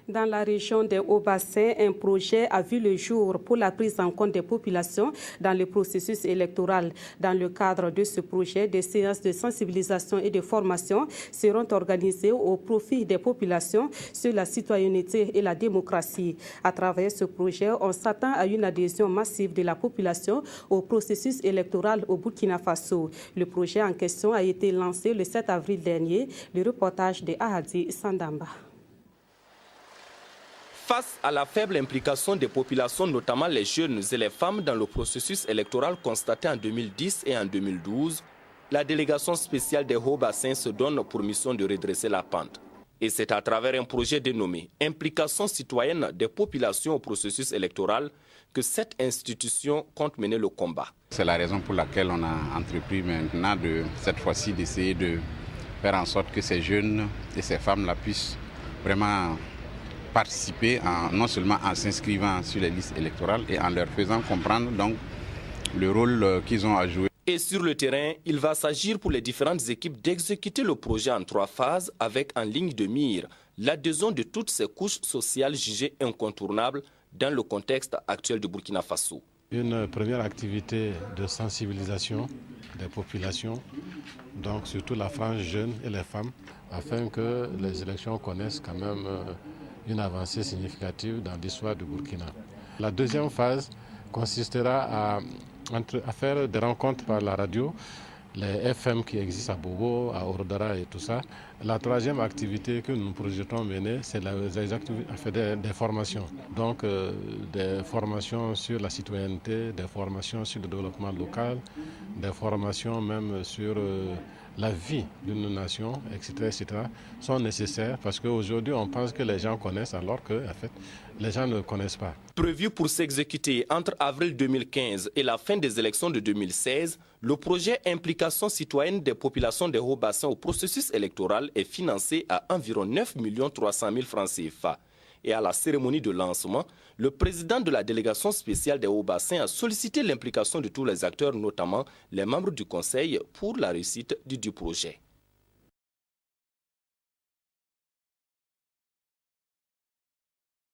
Dans la région des Hauts-Bassins, un projet a vu le jour pour la prise en compte des populations dans le processus électoral. Dans le cadre de ce projet, des séances de sensibilisation et de formation seront organisées au profit des populations sur la citoyenneté et la démocratie. À travers ce projet, on s'attend à une adhésion massive de la population au processus électoral au Burkina Faso. Le projet en question a été lancé le 7 avril dernier. Le reportage de Ahadi Sandamba. Face à la faible implication des populations, notamment les jeunes et les femmes, dans le processus électoral constaté en 2010 et en 2012, la délégation spéciale des Hauts-Bassins se donne pour mission de redresser la pente. Et c'est à travers un projet dénommé « Implication citoyenne des populations au processus électoral » que cette institution compte mener le combat. C'est la raison pour laquelle on a entrepris maintenant, cette fois-ci, d'essayer de faire en sorte que ces jeunes et ces femmes-là puissent vraiment participer non seulement en s'inscrivant sur les listes électorales et en leur faisant comprendre donc le rôle qu'ils ont à jouer. Et sur le terrain, il va s'agir pour les différentes équipes d'exécuter le projet en 3 phases avec en ligne de mire l'adhésion de toutes ces couches sociales jugées incontournables dans le contexte actuel du Burkina Faso. Une première activité de sensibilisation des populations, donc surtout la frange jeune et les femmes, afin que les élections connaissent quand même une avancée significative dans l'histoire du Burkina. La deuxième phase consistera à faire des rencontres par la radio, les FM qui existent à Bobo, à Ordara et tout ça. La troisième activité que nous projetons mener, c'est des formations. Donc des formations sur la citoyenneté, des formations sur le développement local, des formations même sur la vie d'une nation, etc., sont nécessaires parce qu'aujourd'hui, on pense que les gens connaissent alors que, en fait, les gens ne connaissent pas. Prévu pour s'exécuter entre avril 2015 et la fin des élections de 2016, le projet Implication citoyenne des populations des Hauts-Bassins au processus électoral est financé à environ 9 300 000 francs CFA. Et à la cérémonie de lancement, le président de la délégation spéciale des Hauts-Bassins a sollicité l'implication de tous les acteurs, notamment les membres du Conseil, pour la réussite du projet.